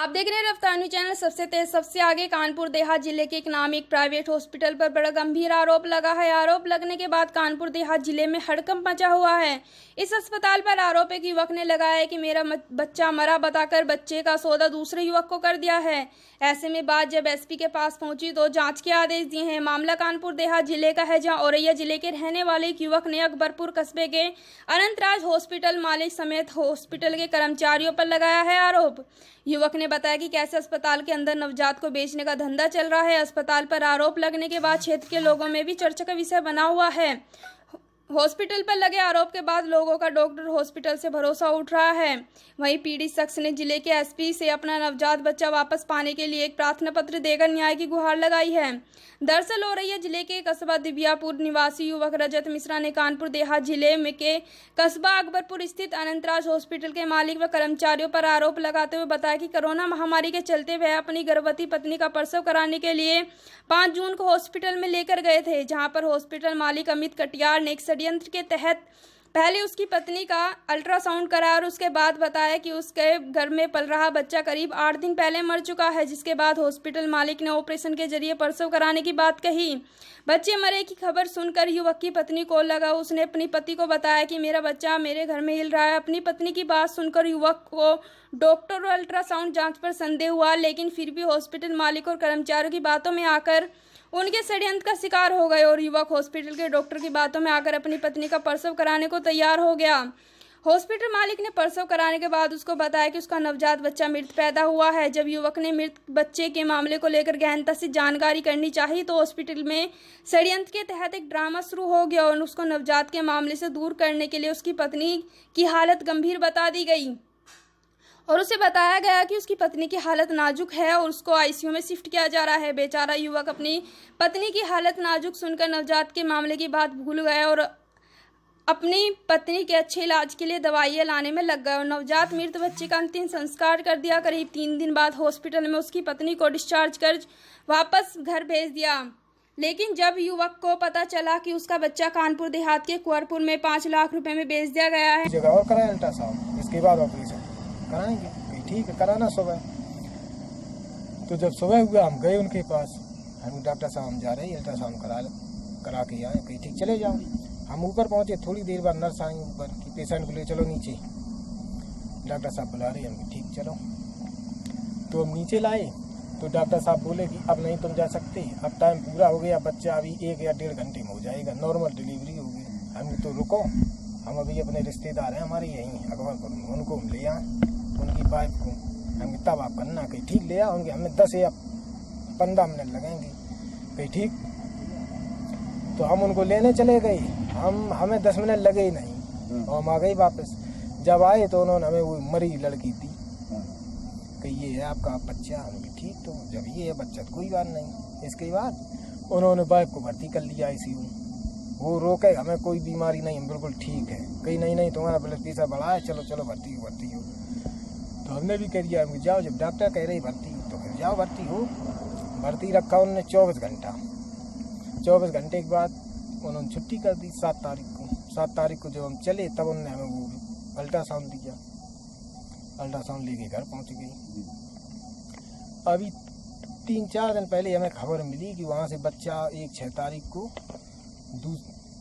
आप देख रहे हैं रफ्तार न्यूज चैनल। सबसे तेज सबसे आगे। कानपुर देहात जिले के एक नामी एक प्राइवेट हॉस्पिटल पर बड़ा गंभीर आरोप लगा है। आरोप लगने के बाद कानपुर देहात जिले में हड़कंप मचा हुआ है। इस अस्पताल पर आरोप एक युवक ने लगाया है कि मेरा बच्चा मरा बताकर बच्चे का सौदा दूसरे युवक को कर दिया है। ऐसे में बात जब एसपी के पास पहुंची तो जांच के आदेश दिए हैं। मामला कानपुर देहात जिले का है, जहां औरैया जिले के रहने वाले एक युवक ने अकबरपुर कस्बे के अनंतराज हॉस्पिटल मालिक समेत हॉस्पिटल के कर्मचारियों पर लगाया है आरोप। युवक ने बताया कि कैसे अस्पताल के अंदर नवजात को बेचने का धंधा चल रहा है। अस्पताल पर आरोप लगने के बाद क्षेत्र के लोगों में भी चर्चा का विषय बना हुआ है। हॉस्पिटल पर लगे आरोप के बाद लोगों का डॉक्टर हॉस्पिटल से भरोसा उठ रहा है। वहीं पीड़ित शख्स ने जिले के एसपी से अपना नवजात बच्चा वापस पाने के लिए एक प्रार्थना पत्र देकर न्याय की गुहार लगाई है। दरअसल औरैया जिले के कस्बा दिव्यापुर निवासी युवक रजत मिश्रा ने कानपुर देहात जिले में के कस्बा अकबरपुर स्थित अनंतराज हॉस्पिटल के मालिक व कर्मचारियों पर आरोप लगाते हुए बताया कि कोरोना महामारी के चलते वह अपनी गर्भवती पत्नी का प्रसव कराने के लिए 5 जून को हॉस्पिटल में लेकर गए थे, जहां पर हॉस्पिटल मालिक अमित कटियार ने एक षड्यंत्र के तहत पहले उसकी पत्नी का अल्ट्रासाउंड कराया और उसके बाद बताया कि उसके घर में पल रहा बच्चा करीब 8 दिन पहले मर चुका है, जिसके बाद हॉस्पिटल मालिक ने ऑपरेशन के जरिए प्रसव कराने की बात कही। बच्चे मरे की खबर सुनकर युवक की पत्नी को लगा। उसने अपनी पति को बताया कि मेरा बच्चा मेरे घर में हिल रहा है। अपनी पत्नी की बात सुनकर युवक को डॉक्टर और अल्ट्रासाउंड जांच पर संदेह हुआ, लेकिन फिर भी हॉस्पिटल मालिक और कर्मचारियों की बातों में आकर उनके षड्यंत्र का शिकार हो गए और युवक हॉस्पिटल के डॉक्टर की बातों में आकर अपनी पत्नी का प्रसव कराने को तैयार हो गया। हॉस्पिटल मालिक ने प्रसव कराने के बाद उसको बताया कि उसका नवजात बच्चा मृत पैदा हुआ है। जब युवक ने मृत बच्चे के मामले को लेकर गहनता से जानकारी करनी चाहिए तो हॉस्पिटल में षड्यंत्र के तहत एक ड्रामा शुरू हो गया और उसको नवजात के मामले से दूर करने के लिए उसकी पत्नी की हालत गंभीर बता दी गई और उसे बताया गया कि उसकी पत्नी की हालत नाजुक है और उसको आईसीयू में शिफ्ट किया जा रहा है। बेचारा युवक अपनी पत्नी की हालत नाजुक सुनकर नवजात के मामले की बात भूल गया और अपनी पत्नी के अच्छे इलाज के लिए दवाइयाँ लाने में लग गए और नवजात मृत बच्चे का अंतिम संस्कार कर दिया। करीब 3 दिन बाद हॉस्पिटल में उसकी पत्नी को डिस्चार्ज कर वापस घर भेज दिया। लेकिन जब युवक को पता चला कि उसका बच्चा कानपुर देहात के कुंवरपुर में 5 लाख रुपए में बेच दिया गया है। जगह और कराया अल्ट्रासाउंड, इसके बाद ऑपरेशन कराएंगे। ठीक है, कराना सुबह। तो जब सुबह हुआ हम गए उनके पास, हम डॉक्टर साहब हम जा रहे हैं अल्ट्रासाउंड करा के आए। कहीं ठीक चले जाओ। हम ऊपर पहुंचे, थोड़ी देर बाद नर्स आई ऊपर कि पेशेंट को ले चलो नीचे। डॉक्टर साहब बुला रहे, हम ठीक चलो। तो हम नीचे लाए तो डॉक्टर साहब बोले कि अब नहीं तुम जा सकते, अब टाइम पूरा हो गया, बच्चा अभी 1 या 1.5 घंटे में हो जाएगा, नॉर्मल डिलीवरी होगी। हम तो रुको, हम अभी अपने रिश्तेदार हैं हमारे यहीं अकबरपुर में, उनको हम ले आए, उनकी वाइफ को। हम तब आप करना कहीं ठीक ले आओ, उनके हमें 10 या 15 मिनट लगेंगे कहीं ठीक। तो हम उनको लेने चले गए, हमें 10 मिनट लगे ही नहीं और हम आ गए वापस। जब आए तो उन्होंने हमें वो मरी लड़की दी कि ये है आपका बच्चा। हम भी ठीक, तो जब ये है बच्चा तो कोई बात नहीं। इसके बाद उन्होंने वाइफ को भर्ती कर लिया आईसीयू। वो रोके, हमें कोई बीमारी नहीं, हम बिल्कुल ठीक है। कहीं नहीं तुम्हारा ब्लड प्रेशर बढ़ा है, चलो चलो भर्ती हो। तो हमने भी कह दिया जाओ, जब डॉक्टर कह रही भर्ती तो फिर जाओ भर्ती हो। भर्ती रखा उन्होंने 24 घंटा। 24 घंटे के बाद उन्होंने छुट्टी कर दी 7 तारीख को। 7 तारीख को जब हम चले तब उन्होंने हमें वो अल्ट्रासाउंड दिया। अल्ट्रासाउंड लेके घर पहुँच गई। अभी 3-4 दिन पहले हमें खबर मिली कि वहाँ से बच्चा 6 तारीख को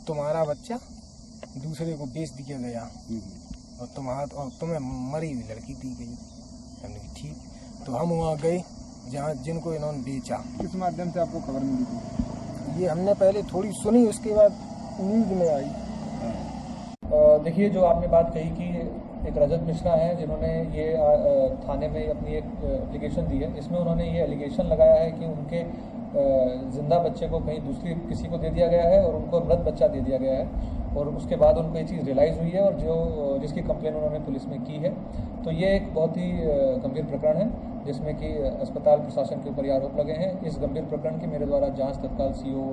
तुम्हारा बच्चा दूसरे को बेच दिया गया और तुम्हें मरी हुई लड़की दी गई। हमने ठीक, तो हम वहाँ गए जहाँ जिनको इन्होंने बेचा। किस माध्यम से आपको खबर मिली थी? ये हमने पहले थोड़ी सुनी, उसके बाद न्यूज में आई। देखिए, जो आपने बात कही कि एक रजत मिश्रा है जिन्होंने ये थाने में अपनी एक एप्लीकेशन दी है, इसमें उन्होंने ये एलिगेशन लगाया है कि उनके जिंदा बच्चे को कहीं दूसरी किसी को दे दिया गया है और उनको मृत बच्चा दे दिया गया है और उसके बाद उनको ये चीज़ रियलाइज़ हुई है और जिसकी कंप्लेन उन्होंने पुलिस में की है। तो ये एक बहुत ही गंभीर प्रकरण है जिसमें कि अस्पताल प्रशासन के ऊपर ये आरोप लगे हैं। इस गंभीर प्रकरण की मेरे द्वारा जांच तत्काल सीओ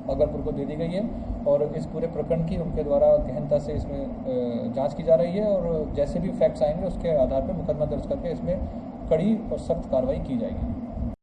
अकबरपुर को दे दी गई है और इस पूरे प्रकरण की उनके द्वारा गहनता से इसमें जांच की जा रही है और जैसे भी फैक्ट्स आएंगे उसके आधार पर मुकदमा दर्ज करके इसमें कड़ी और सख्त कार्रवाई की जाएगी।